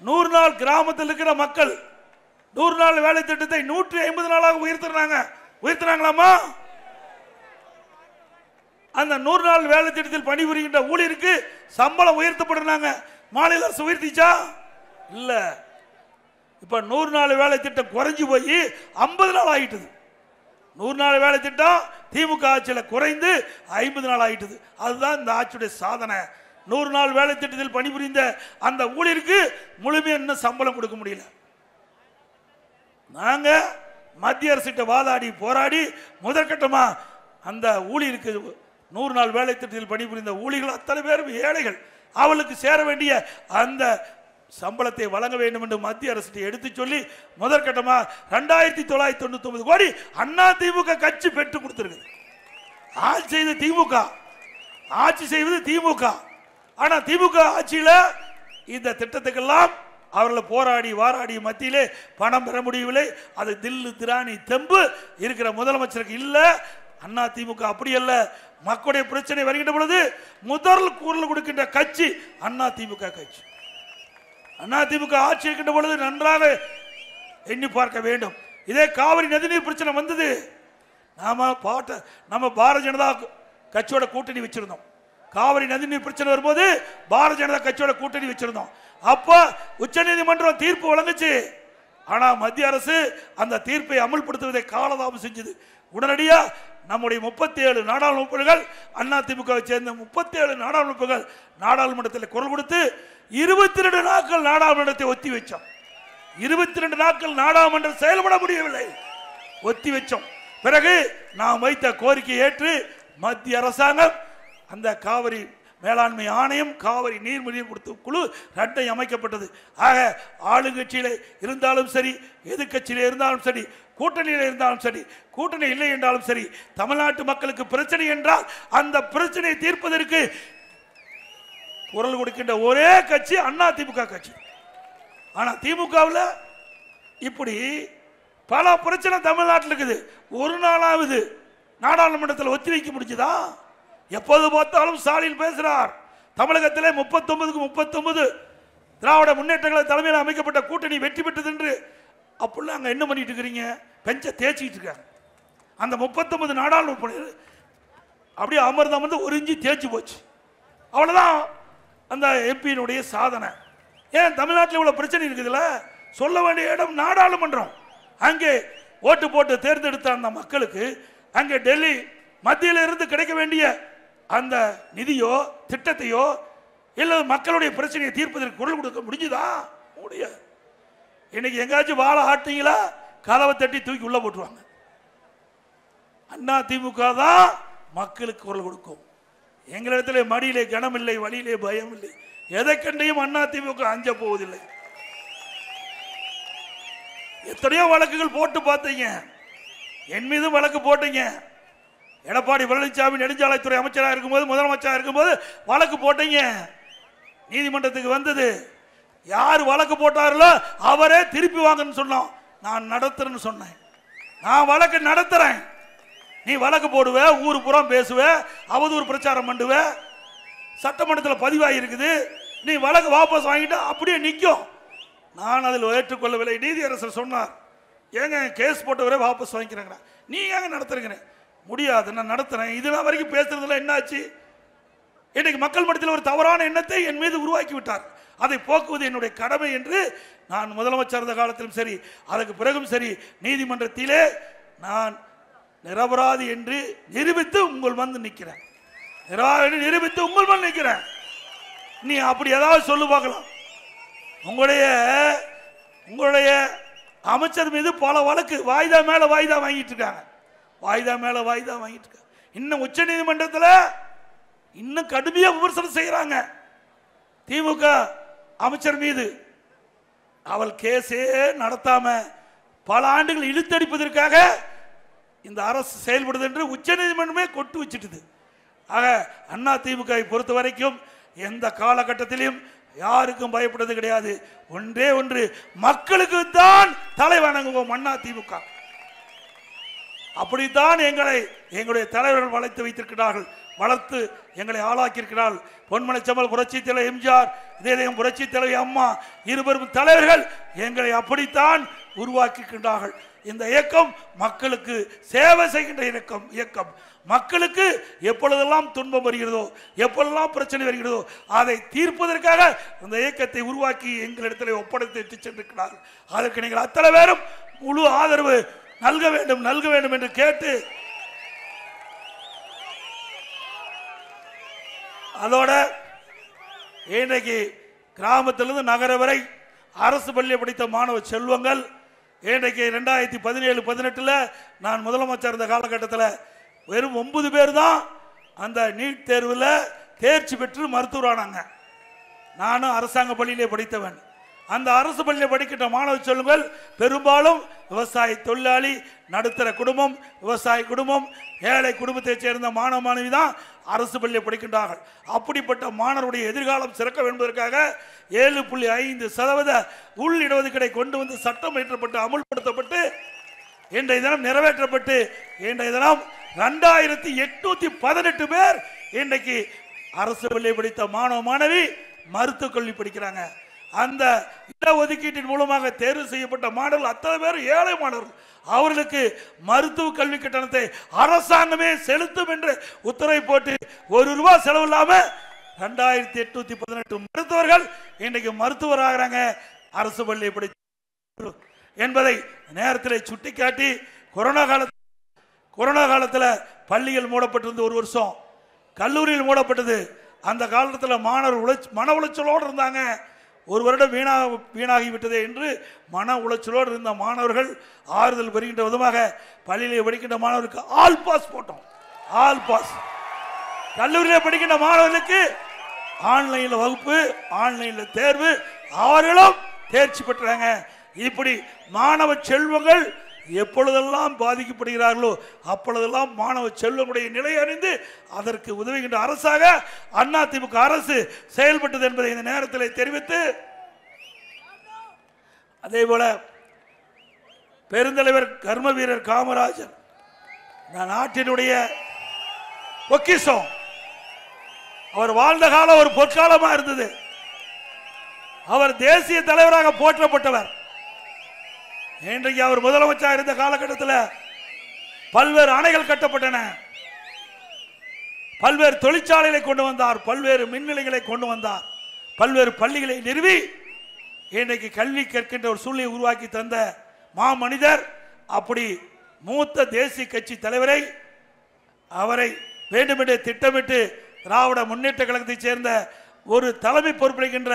100 நாள் கிராமத்தில் இருக்கிற மக்கள் 100 நாள் வேலை திட்டத்தை 150 நாளாக உயர்த்தினாங்களாமா? அந்த 100 நாள் வேலை திட்டத்தில் பணிபுரிகின்ற ஊழியருக்கு சம்பளம் உயர்த்தப்படுறாங்க. மாநில அரசு உயர்த்திச்சா? இல்ல. இப்ப 100 நாள் வேலை திட்டம் குறைஞ்சு போய் 50 நாள் ஆயிட்டது. 100 நாள் வேலை திட்டம் திமுக ஆட்சியில் குறைந்து 50 நாள் ஆயிட்டது. அதுதான் இந்த ஆட்சியுடைய சாதனை. 100 நாள் வேலை திட்டத்தில் பணிபுரிந்த அந்த ஊழியருக்கு முழுமையா இன்னும் சம்பளம் கொடுக்க முடியல. நாங்க மத்திய அரசிட்ட வாதாடி போராடி முதற்கட்டமா அந்த ஊழியருக்கு 100 நாள் வேலை திட்டத்தில் பணிபுரிந்த ஊழியர்கள் அத்தனை பேரும் ஏழைகள், அவளுக்கு சேர வேண்டிய அந்த சம்பளத்தை வழங்க வேண்டும் என்று மத்திய அரசு எடுத்து சொல்லி முதற்கட்டமா 2999 கோடி அண்ணா திமுக கட்சி பெற்று கொடுத்திருக்கு. ஆட்சி செய்வது திமுக. ஆனா திமுக ஆட்சியில இந்த திட்டத்துக்கெல்லாம் அவர்களை போராடி வாராடி மத்தியிலே பணம் பெற முடியவில்லை. அது தில்லு திராணி தெம்பு இருக்கிற முதலமைச்சருக்கு இல்ல. அண்ணா திமுக அப்படி அல்ல. மக்களுடைய பிரச்சனை வருகின்ற பொழுது முதல் குரல் கொடுக்கின்ற கட்சி அண்ணா திமுக கட்சி. அண்ணா திமுக ஆட்சி இருக்கின்ற பொழுது நன்றாக எண்ணி பார்க்க வேண்டும். இதே காவிரி நதிநீர் பிரச்சனை வந்தது, நம்ம பாரதிய ஜனதா கட்சியோட கூட்டணி வச்சிருந்தோம். காவிரி நதிநீர் பிரச்சனை வரும்போது பாரதிய ஜனதா கட்சியோட கூட்டணி வச்சிருந்தோம். அப்ப உச்ச நீதிமன்றம் தீர்ப்பு வழங்குச்சு. ஆனா மத்திய அரசு அந்த தீர்ப்பை அமல்படுத்துவதை காலதாமம் செஞ்சது. உடனடியா நம்முடைய 37 நாடாளுமன்ற உறுப்பினர்கள் அண்ணா திமுகவை சேர்ந்த 37 நாடாளுமன்ற உறுப்பினர்கள் நாடாளுமன்றத்தில் குரல் கொடுத்து 22 நாட்கள் நாடாளுமன்றத்தை ஒத்தி வச்சோம். 22 நாட்கள் நாடாளுமன்றம் செயல்பட முடியவில்லை, ஒத்தி வச்சோம். பிறகு நாம் வைத்த கோரிக்கை ஏற்று மத்திய அரசாங்கம் அந்த காவிரி மேலாண்மை ஆணையம், காவிரி நீர்மொழி கொடுத்த குழு 2 அமைக்கப்பட்டது. ஆக ஆளுங்கட்சியிலே இருந்தாலும் சரி, எதிர்கட்சியிலே இருந்தாலும் சரி, கூட்டணியில் இருந்தாலும் சரி, கூட்டணி இல்லை என்றாலும் சரி, தமிழ்நாட்டு மக்களுக்கு பிரச்சனை என்றால் அந்த பிரச்சனையை தீர்ப்பதற்கு குரல் கொடுக்கின்ற ஒரே கட்சி அண்ணா திமுக கட்சி. ஆனா திமுகவில் இப்படி பல பிரச்சனை தமிழ்நாட்டில் இருக்குது. ஒரு நாளாவது நாடாளுமன்றத்தில் ஒத்தி வைக்க முடிஞ்சதா? எப்போது பார்த்தாலும் ஸ்டாலின் பேசுறார். தமிழகத்திலே 39க்கு 39 திராவிட முன்னேற்றங்களை தலைமையில் அமைக்கப்பட்ட கூட்டணி வெற்றி பெற்றது என்று. அப்படிலாம் அங்க என்ன பண்ணிட்டு இருக்கிறீங்க? பெஞ்ச தேய்ச்சிட்டு இருக்காங்க. அந்த 39 நாடாளுமன்ற அப்படியே அமர்ந்து ஒரு இஞ்சி தேய்ச்சி போச்சு. அவ்வளவுதான் அந்த எம்பியினுடைய சாதனை. ஏன் தமிழ்நாட்டில் இவ்வளவு பிரச்சனை இருக்குதுல்ல? சொல்ல வேண்டிய இடம் நாடாளுமன்றம். அங்கே ஓட்டு போட்டு தேர்ந்தெடுத்த அந்த மக்களுக்கு அங்கே டெல்லி மத்தியில் இருந்து கிடைக்க வேண்டிய அந்த நிதியோ திட்டத்தையோ இல்ல மக்களுடைய பிரச்சனையை தீர்ப்பதற்கு குரல் கொடுக்க முடிஞ்சுதா? முடியாது. இன்னைக்கு எங்காச்சும் வாழை ஆட்டிங்களா கதவை தட்டி தூக்கி உள்ள போட்டுருவாங்க. அண்ணா திமுக தான் மக்களுக்கு குரல் கொடுக்கும். எங்களிடத்திலே மடியிலே கனம் இல்லை, வழியிலே பயம் இல்லை. எதை கண்டையும் அண்ணா திமுக அஞ்ச போவதில்லை. எத்தனையோ வழக்குகள் போட்டு பார்த்தீங்க, என் மீது வழக்கு போட்டீங்க. எடப்பாடி பழனிசாமி நெடுஞ்சாலைத்துறை அமைச்சராக இருக்கும்போது, முதலமைச்சராக இருக்கும்போது வழக்கு போட்டீங்க. நீதிமன்றத்துக்கு வந்தது. யார் வழக்கு போட்டார்களோ அவரே திருப்பி வாங்கன்னு சொன்னோம். நான் நடத்துறேன்னு சொன்னேன். நான் வழக்கு நடத்துறேன், நீ வழக்கு போடுவ, ஊரு புறம் பேசுவ, அவதூறு பிரச்சாரம் பண்ணுவ, சட்டமன்றத்தில் பதிவாகி இருக்குது, நீ வழக்கு வாபஸ் வாங்கிட்டு அப்படியே நிற்கும். நான் அதில் ஏற்றுக்கொள்ளவில்லை. நீதியரசர் சொன்னார், ஏங்க கேஸ் போட்டவரே வாபஸ் வாங்கிக்கிறாங்க, நீ ஏங்க நடத்துறீங்க? முடியாது, நான் நடத்துறேன். இதெல்லாம் வரைக்கும் பேசுறதுல என்னாச்சு? இன்னைக்கு மக்கள் மத்தியில் ஒரு தவறான எண்ணத்தை என் மீது உருவாக்கி விட்டார். அதை போக்குவது என்னுடைய கடமை என்று நான் முதலமைச்சர் இருந்த காலத்திலும் சரி, அதற்கு பிறகும் சரி, நீதிமன்றத்திலே நான் நிரபராதி என்று நிரூபித்து உங்கள் வந்து நிற்கிறேன். நிரூபித்து உங்கள் வந்து நிற்கிறேன். நீ அப்படி ஏதாவது சொல்லு பார்க்கலாம். உங்களுடைய அமைச்சர் மீது பல வழக்கு வாய்தா மேல வாய்தா வாங்கிட்டு இருக்காங்க. வாய்தா மேல வாய்தா வாங்கிட்டு இருக்காங்க. இன்னும் உச்ச நீதிமன்றத்தில் இன்னும் கடுமையா விமர்சனம் செய்யறாங்க திமுக அமைச்சர் மீது. அவள் கேஸே நடத்தாம பல ஆண்டுகள் இழுத்தடிப்பதற்காக இந்த அரசு செயல்படுது என்று உச்ச நீதிமன்றமே கொட்டு வச்சிட்டது. ஆக அண்ணா திமுகவை பொறுத்த வரைக்கும் எந்த காலகட்டத்திலும் யாருக்கும் பயப்படுறது கிடையாது. ஒன்றே ஒன்று, மக்களுக்கு தான் தலை வணங்குவோம் அண்ணா திமுக. அப்படித்தான் எங்களுடைய தலைவர்கள் வளர்த்து வைத்திருக்கிறார்கள், வளர்த்து எங்களை ஆளாக்கியிருக்கிறார்கள். பொன்மலை செம்மல் புரட்சி தலைவர் எம்ஜிஆர், இதயம் புரட்சி தலைவர் அம்மா, இருவரும் தலைவர்கள் எங்களை அப்படித்தான் உருவாக்கியிருக்கின்றார்கள். இந்த இயக்கம் மக்களுக்கு சேவை செய்கின்ற இயக்கம். மக்களுக்கு எப்பொழுதெல்லாம் துன்பம் வருகிறதோ, எப்பொழுதெல்லாம் பிரச்சனை வருகிறதோ அதை தீர்ப்பதற்காக இந்த இயக்கத்தை உருவாக்கி எங்களிடத்தில் ஒப்படைத்து சென்றிருக்கிறார்கள். அதற்கு நீங்கள் அத்தனை பேரும் முழு ஆதரவு நல்க வேண்டும் என்று கேட்டு, அதோட இன்றைக்கு கிராமத்திலிருந்து நகர வரை அரசு பள்ளியை படித்த மாணவ செல்வங்கள் இன்றைக்கு 2017-18 நான் முதலமைச்சர் இருந்த காலகட்டத்தில் வெறும் 9 பேர் தான் அந்த நீட் தேர்வில் தேர்ச்சி பெற்று மருத்துவரானாங்க. நானும் அரசாங்க பள்ளியிலே படித்தவன். அந்த அரசு பள்ளியில் படிக்கின்ற மாணவ செல்வங்கள் பெரும்பாலும் விவசாய தொழிலாளி, நடுத்தர குடும்பம், விவசாய குடும்பம், ஏழை குடும்பத்தைச் சேர்ந்த மாணவ மாணவி தான் அரசு பள்ளியில் படிக்கின்றார்கள். அப்படிப்பட்ட மாணவருடைய எதிர்காலம் சிறக்க என்பதற்காக 7.5% உள் இடஒதுக்கீடை கொண்டு வந்து சட்டம் இயற்றப்பட்டு அமுல்படுத்தப்பட்டு இன்றைய தினம் நிறைவேற்றப்பட்டு இன்றைய தினம் 2818 பேர் இன்றைக்கு அரசு பள்ளியை படித்த மாணவ மாணவி மருத்துவக் கல்வி படிக்கிறாங்க. அந்த இடஒதுக்கீட்டின் மூலமாக தேர்வு செய்யப்பட்ட மாணவர்கள் அத்தனை பேர் ஏழை மாணவர்கள். அவர்களுக்கு மருத்துவ கல்வி கட்டணத்தை அரசாங்கமே செலுத்தும் என்று உத்தரவை போட்டு ₹1 செலவு இல்லாம 2818 மருத்துவர்கள் இன்றைக்கு மருத்துவர் ஆகிறாங்க அரசு பள்ளியை படித்த என்பதை நேரத்தில் சுட்டிக்காட்டி, கொரோனா காலத்தில் பள்ளிகள் மூடப்பட்டிருந்து 1 வருஷம், கல்லூரியில் மூடப்பட்டது. அந்த காலத்தில் மாணவர் மன உளைச்சலோடு இருந்தாங்க. 1 வருடம் வீணாகிவிட்டது என்று மன உளைச்சலோடு இருந்த மாணவர்கள் ஆறுதல் பெறுகின்ற விதமாக பள்ளியிலே படிக்கின்ற மாணவர்களுக்கு ஆல் பாஸ் போட்டோம். All pass. கல்லூரியில் படிக்கின்ற மாணவர்களுக்கு ஆன்லைனில் வகுப்பு, ஆன்லைனில் தேர்வு, அவர்களும் தேர்ச்சி பெற்றாங்க. இப்படி மாணவ செல்வங்கள் எப்பொழுதெல்லாம் பாதிக்கப்படுகிறார்களோ அப்பொழுதெல்லாம் மாணவ செல்வங்களுடைய நிலை அறிந்து அதற்கு உதவுகின்ற அரசாக அதிமுக அரசு செயல்பட்டது என்பதை இந்த நேரத்தில் தெரிவித்து, அதே போல பெருந்தலைவர் கர்ம வீரர் காமராஜர் நாட்டினுடைய பொக்கிஷம். அவர் வாழ்ந்த காலம் ஒரு பொற்காலமா இருந்தது. அவர் தேசிய தலைவராக போற்றப்பட்டவர். இன்றைக்கு அவர் முதலமைச்சர் இருந்த காலகட்டத்தில் பல்வேறு அணைகள் கட்டப்பட்டன, பல்வேறு தொழிற்சாலைகளை கொண்டு வந்தார், பல்வேறு மின் நிலையங்களை கொண்டு வந்தார், பல்வேறு பள்ளிகளை நிறுவி இன்றைக்கு கல்வி கற்கின்ற ஒரு சூழ்நிலை உருவாக்கி தந்த மாமனிதர். அப்படி மூத்த தேசிய கட்சி தலைவரை அவரை வேண்டுமென்றே திட்டமிட்டு திராவிட முன்னேற்ற கழகத்தைச் சேர்ந்த ஒரு தலைமை பொறுப்பேற்கின்ற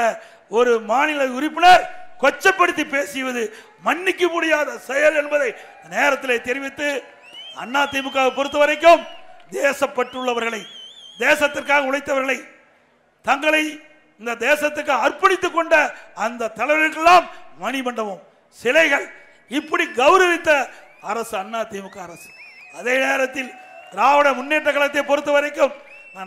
ஒரு மாநில உறுப்பினர் கொச்சப்படுத்தி பேசியது மன்னிக்க முடியாத செயல் என்பதை நேரத்தில் தெரிவித்து, அதிமுக பொறுத்த வரைக்கும் தேசப்பற்றுள்ளவர்களை, தேசத்திற்காக உழைத்தவர்களை, தங்களை இந்த தேசத்துக்கு அர்ப்பணித்துக் கொண்ட அந்த தலைவர்களுக்கெல்லாம் மணிமண்டபம், சிலைகள் இப்படி கௌரவித்த அரசு அதிமுக அரசு. அதே நேரத்தில் திராவிட முன்னேற்ற கழகத்தை பொறுத்த வரைக்கும்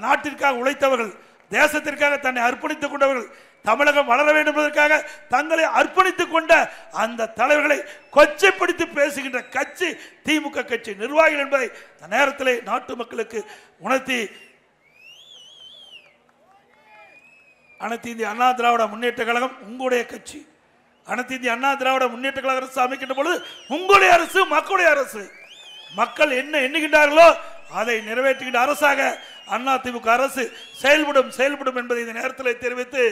நாட்டிற்காக உழைத்தவர்கள், தேசத்திற்காக தன்னை அர்ப்பணித்துக் கொண்டவர்கள், தமிழகம் வளர வேண்டும் என்பதற்காக தங்களை அர்ப்பணித்துக் கொண்ட அந்த தலைவர்களை கொச்சைப்படுத்தி பேசுகின்ற கட்சி திமுக கட்சி நிர்வாகிகள் என்பதை நேரத்தில் நாட்டு மக்களுக்கு உணர்த்தி, அனைத்து இந்திய அண்ணா திராவிட முன்னேற்ற கழகம் உங்களுடைய கட்சி. அனைத்து இந்திய அண்ணா திராவிட முன்னேற்ற கழக அரசு அமைக்கின்ற பொழுது உங்களுடைய அரசு, மக்களுடைய அரசு. மக்கள் என்ன எண்ணுகின்றார்களோ அதை நிறைவேற்றுகின்ற அரசாக அதிமுக அரசு செயல்படும் என்பதை இந்த நேரத்தில் தெரிவித்து,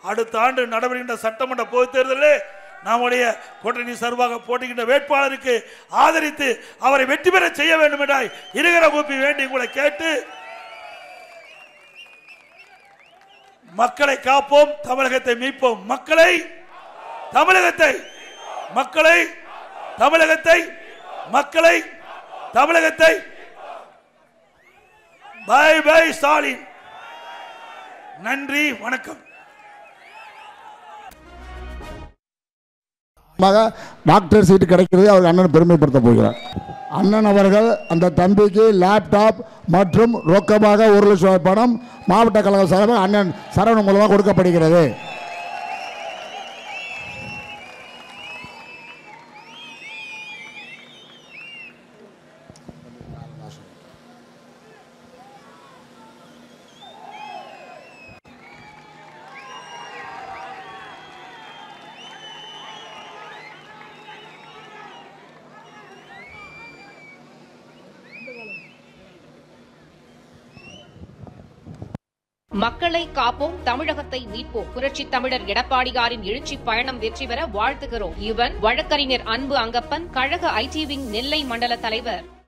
அடுத்த ஆண்டு நடைபெறுகின்ற சட்டமன்ற பொதுத் தேர்தலில் நம்முடைய கூட்டணி சார்பாக போட்டிக்கின்ற வேட்பாளருக்கு ஆதரித்து அவரை வெற்றி பெற செய்ய வேண்டும் என்றாய் இருகர கூப்பி வேண்டி உங்களை கேட்டு, மக்களை காப்போம், தமிழகத்தை மீட்போம். மக்களை, தமிழகத்தை, மக்களை, தமிழகத்தை, மக்களை, தமிழகத்தை. Bye bye Stalin. நன்றி, வணக்கம். டாக்டர் சீட்டு கிடைக்கிறது அவர் அண்ணன் பெருமைப்படுத்த போகிறார். அண்ணன் அவர்கள் அந்த தம்பிக்கு லேப்டாப் மற்றும் ரொக்கமாக 1 லட்சம் ரூபாய் பணம் மாவட்ட கழக சார்பாக அண்ணன் சரவணன் மூலமாக கொடுக்கப்படுகிறது. மக்களை காப்போம், தமிழகத்தை மீட்போம். புரட்சி தமிழர் எடப்பாடியாரின் எழுச்சி பயணம் வெற்றி பெற வாழ்த்துகிறோம். இவன் வழக்கறிஞர் அன்பு அங்கப்பன், கழக ஐடி விங் நெல்லை மண்டல தலைவர்.